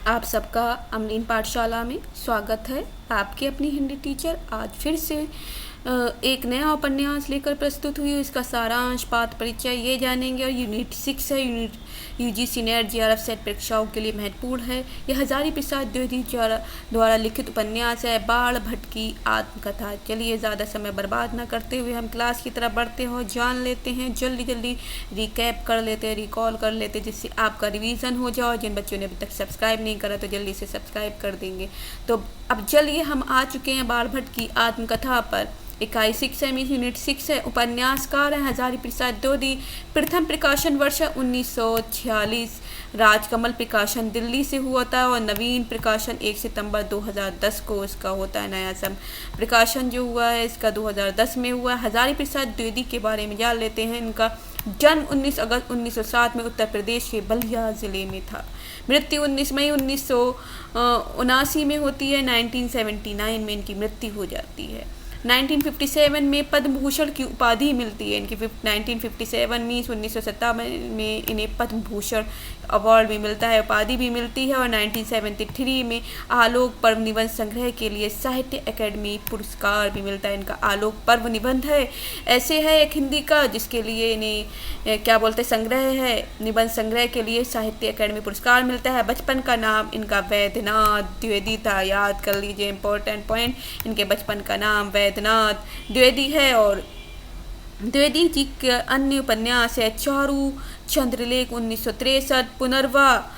आप सबका अमलीन पाठशाला में स्वागत है। आपकी अपनी हिंदी टीचर आज फिर से एक नया उपन्यास लेकर प्रस्तुत हुई हूँ। इसका सारांश, पाठ परिचय ये जानेंगे। और यूनिट 6 है। Unit UGC net GRF set परीक्षाओं के लिए महत्वपूर्ण है। यह हजारी प्रसाद द्विवेदी द्वारा लिखित उपन्यास है, बाढ़ भट्ट की आत्मकथा। चलिए ज़्यादा समय बर्बाद न करते हुए हम क्लास की तरफ बढ़ते हैं और जान लेते हैं। जल्दी जल्दी रिकैप कर लेते हैं, रिकॉल कर लेते हैं, जिससे आपका रिवीजन हो जाए। जिन बच्चों ने अभी तक सब्सक्राइब नहीं करा तो जल्दी से सब्सक्राइब कर देंगे। तो अब चलिए हम आ चुके हैं बाढ़ भट्ट की आत्मकथा पर। इकाई 6 है, यूनिट 6 है। उपन्यासकार हैं हजारी प्रसाद द्विवेदी। प्रथम प्रकाशन वर्ष 1946। राजकमल प्रकाशन दिल्ली से हुआ था और नवीन प्रकाशन 1 सितंबर 2010 को इसका होता है। नया सम प्रकाशन जो हुआ है इसका 2010 में हुआ है। हजारी प्रसाद द्विवेदी के बारे में जान लेते हैं। इनका जन्म 19 अगस्त 1907 में उत्तर प्रदेश के बलिया जिले में था। मृत्यु 19 मई 1979 में होती है। 1979 में इनकी मृत्यु हो जाती है। 1957 में पद्म भूषण की उपाधि मिलती है इनकी। 1957 मीन्स 1957 में इन्हें पद्म भूषण अवार्ड भी मिलता है, उपाधि भी मिलती है। और 1973 में आलोक पर्व निबंध संग्रह के लिए साहित्य अकेडमी पुरस्कार भी मिलता है। इनका आलोक पर्व निबंध है, ऐसे है एक हिंदी का, जिसके लिए इन्हें क्या बोलते संग्रह है, निबंध संग्रह के लिए साहित्य अकेडमी पुरस्कार मिलता है। बचपन का नाम इनका वैद्यनाथ द्विवेदी था। याद कर लीजिए, इंपॉर्टेंट पॉइंट, इनके बचपन का नाम वैद्यनाथ द्विवेदी है। और द्विवेदी जी के अन्य उपन्यास है चारू चंद्रलेख 1963, पुनर्नवा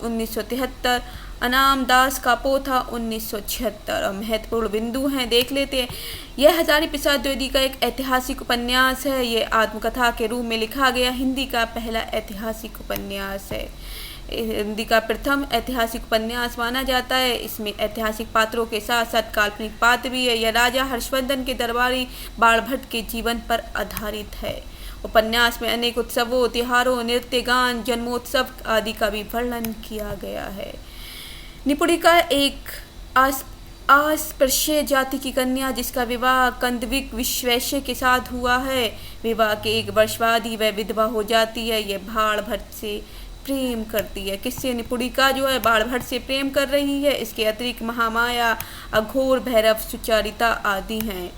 1973, अनाम दास का पोथा 1976। और महत्वपूर्ण बिंदु हैं, देख लेते हैं। यह हजारी प्रसाद द्विवेदी का एक ऐतिहासिक उपन्यास है। ये आत्मकथा के रूप में लिखा गया हिंदी का पहला ऐतिहासिक उपन्यास है। हिंदी का प्रथम ऐतिहासिक उपन्यास माना जाता है। इसमें ऐतिहासिक पात्रों के साथ साथ काल्पनिक पात्र भी है। यह राजा हर्षवर्धन के दरबारी बाण भट्ट के जीवन पर आधारित है। उपन्यास में अनेक उत्सवों, त्योहारों, नृत्य, गान, जन्मोत्सव आदि का भी वर्णन किया गया है। निपुणिका एक अस्पृश्य जाति की कन्या, जिसका विवाह कंदविक विश्वैश्य के साथ हुआ है। विवाह के एक वर्ष बाद ही वह विधवा हो जाती है। यह बाण भट्ट से प्रेम करती है। किससे? निपुणिका जो है बाण भट्ट से प्रेम कर रही है। इसके अतिरिक्त महामाया, अघोर, भैरव, सुचारिता आदि हैं।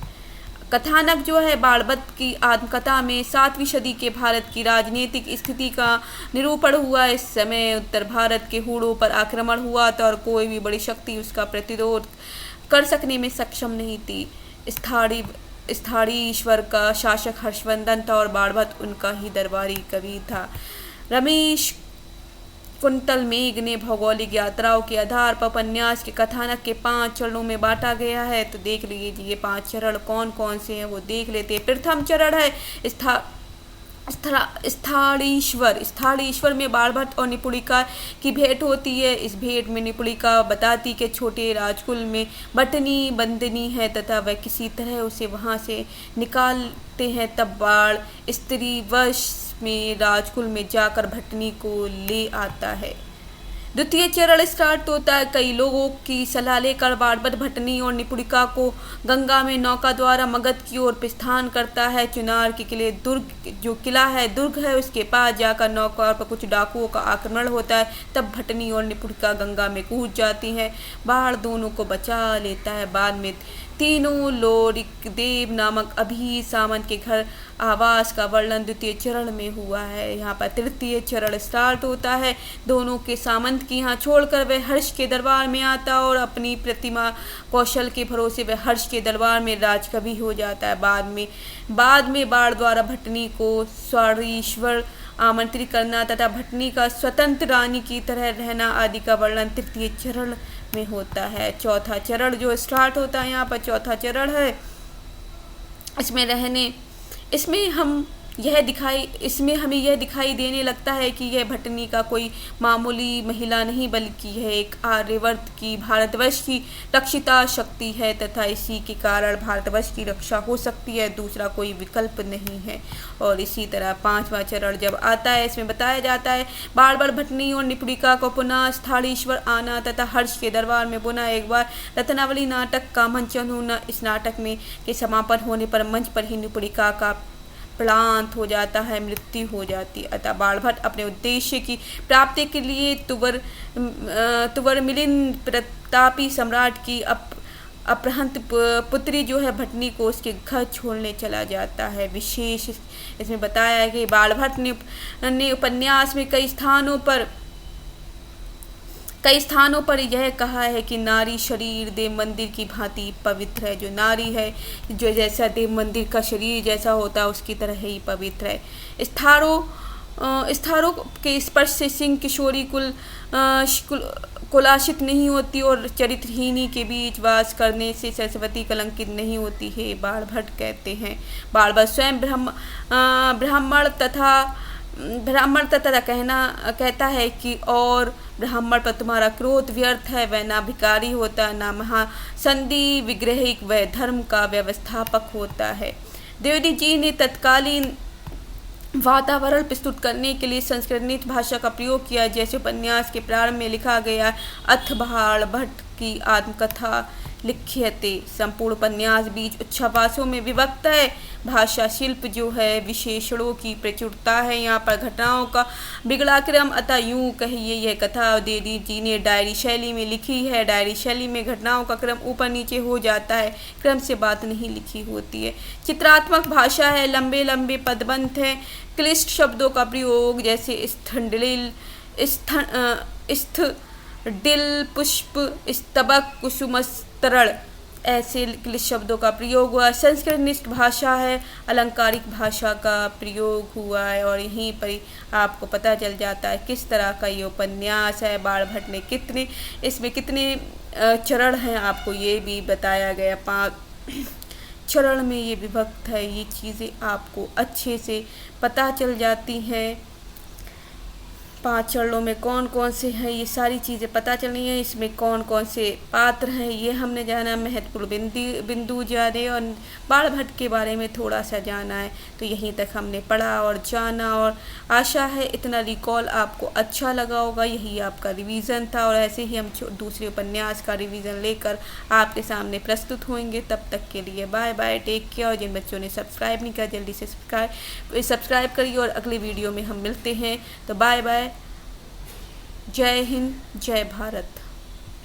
कथानक जो है बाण भट्ट की आत्मकथा में 7वीं सदी के भारत की राजनीतिक स्थिति का निरूपण हुआ। इस समय उत्तर भारत के हूणों पर आक्रमण हुआ था और कोई भी बड़ी शक्ति उसका प्रतिरोध कर सकने में सक्षम नहीं थी। स्थानीय ईश्वर का शासक हर्षवर्धन था और बाण भट्ट उनका ही दरबारी कवि था। रमेश कुंतल मेघ ने भौगोलिक यात्राओं के आधार पर उपन्यास के कथानक के 5 चरणों में बांटा गया है। तो देख लीजिए ये 5 चरण कौन कौन से हैं वो देख लेते हैं। प्रथम चरण है स्थालीश्वर में बाण भट्ट और निपुणिका की भेंट होती है। इस भेंट में निपुणिका बताती कि छोटे राजकुल में बटनी बंदनी है तथा वह किसी तरह उसे वहां से निकालते हैं। तब बाण स्त्री वश में राजकुल में जाकर भटनी को ले आता है। द्वितीय चरण स्टार्ट होता है। कई लोगों की सलाह लेकर बाण भट्ट भटनी और निपुणिका को गंगा में नौका द्वारा मगध की ओर प्रस्थान करता है। चुनार के किले दुर्ग है, उसके पास जाकर नौका पर कुछ डाकुओं का आक्रमण होता है। तब भटनी और निपुणिका गंगा में कूद जाती हैं। बाण दोनों को बचा लेता है। बाद में तीनों लोरिकदेव नामक अभी सामंत के घर आवास का वर्णन द्वितीय चरण में हुआ है। यहाँ पर तृतीय चरण स्टार्ट होता है। दोनों के सामंत की यहाँ छोड़कर वह हर्ष के दरबार में आता और अपनी प्रतिमा कौशल के भरोसे वह हर्ष के दरबार में राजकवि हो जाता है। बाद में बाण द्वारा भटनी को स्वारीश्वर आमंत्रित करना तथा भटनी का स्वतंत्र रानी की तरह रहना आदि का वर्णन तृतीय चरण में होता है। चौथा चरण जो स्टार्ट होता है, यहाँ पर चौथा चरण है। इसमें हमें यह दिखाई देने लगता है कि यह भटनी का कोई मामूली महिला नहीं, बल्कि यह एक आर्यवर्त की भारतवर्ष की रक्षिता शक्ति है तथा इसी के कारण भारतवर्ष की रक्षा हो सकती है, दूसरा कोई विकल्प नहीं है। और इसी तरह 5वां चरण जब आता है, इसमें बताया जाता है बार बार भटनी और निपुणिका को पुनः स्थालीश्वर आना तथा हर्ष के दरबार में पुनः एक बार रत्नावली नाटक का मंचन होना। इस नाटक में के समापन होने पर मंच पर ही निपुणिका का प्रांत हो जाता है, मृत्यु हो जाती है। अतः बाण भट्ट अपने उद्देश्य की प्राप्ति के लिए तुवर मिलिंद प्रतापी सम्राट की अपहृत पुत्री जो है भटनी को उसके घर छोड़ने चला जाता है। विशेष इसमें बताया है कि बाण भट्ट ने उपन्यास में कई स्थानों पर यह कहा है कि नारी शरीर देव मंदिर की भांति पवित्र है। जो नारी है, जो जैसा देव मंदिर का शरीर जैसा होता है उसकी तरह ही पवित्र है। स्थारों के स्पर्श से सिंह किशोरी कुलाशित नहीं होती और चरित्रहीनी के बीच वास करने से सरस्वती कलंकित नहीं होती है, बाण भट्ट कहते हैं। बाण भट्ट स्वयं ब्राह्मण तथा कहता है कि और ब्राह्मण पर तुम्हारा क्रोध व्यर्थ है, वह ना भिखारी होता, ना महासंधि विग्रहिक, वह धर्म का व्यवस्थापक होता है। द्विवेदी जी ने तत्कालीन वातावरण प्रस्तुत करने के लिए संस्कृत भाषा का प्रयोग किया। जैसे उपन्यास के प्रारंभ में लिखा गया, अथ बाण भट्ट की आत्मकथा लिख्यते। संपूर्ण उपन्यास बीच उच्छ्वासों में विभक्त है। भाषा शिल्प जो है विशेषणों की प्रचुरता है, यहाँ पर घटनाओं का बिगड़ा क्रम, अतः यूं कहिए यह कथा द्विवेदी जी ने डायरी शैली में लिखी है। डायरी शैली में घटनाओं का क्रम ऊपर नीचे हो जाता है, क्रम से बात नहीं लिखी होती है। चित्रात्मक भाषा है, लंबे लंबे पदबंध हैं, क्लिष्ट शब्दों का प्रयोग जैसे डिल पुष्प स्तबक कुसुमस्तरण ऐसे क्लिष्ट शब्दों का प्रयोग हुआ। संस्कृतनिष्ठ भाषा है, अलंकारिक भाषा का प्रयोग हुआ है और यहीं पर आपको पता चल जाता है किस तरह का ये उपन्यास है। बाण भट्ट ने इसमें कितने चरण हैं आपको ये भी बताया गया। 5 चरण में ये विभक्त है। ये चीज़ें आपको अच्छे से पता चल जाती हैं। 5 चरणों में कौन कौन से हैं ये सारी चीज़ें पता चलनी है। इसमें कौन कौन से पात्र हैं ये हमने जाना, महत्वपूर्ण बिंदु जाने और बाण भट्ट के बारे में थोड़ा सा जाना है। तो यहीं तक हमने पढ़ा और जाना और आशा है इतना रिकॉल आपको अच्छा लगा होगा। यही आपका रिवीजन था और ऐसे ही हम दूसरे उपन्यास का रिवीजन लेकर आपके सामने प्रस्तुत होंगे। तब तक के लिए बाय बाय, टेक केयर। और जिन बच्चों ने सब्सक्राइब नहीं किया जल्दी से सब्सक्राइब करिए और अगले वीडियो में हम मिलते हैं। तो बाय बाय, जय हिंद, जय भारत।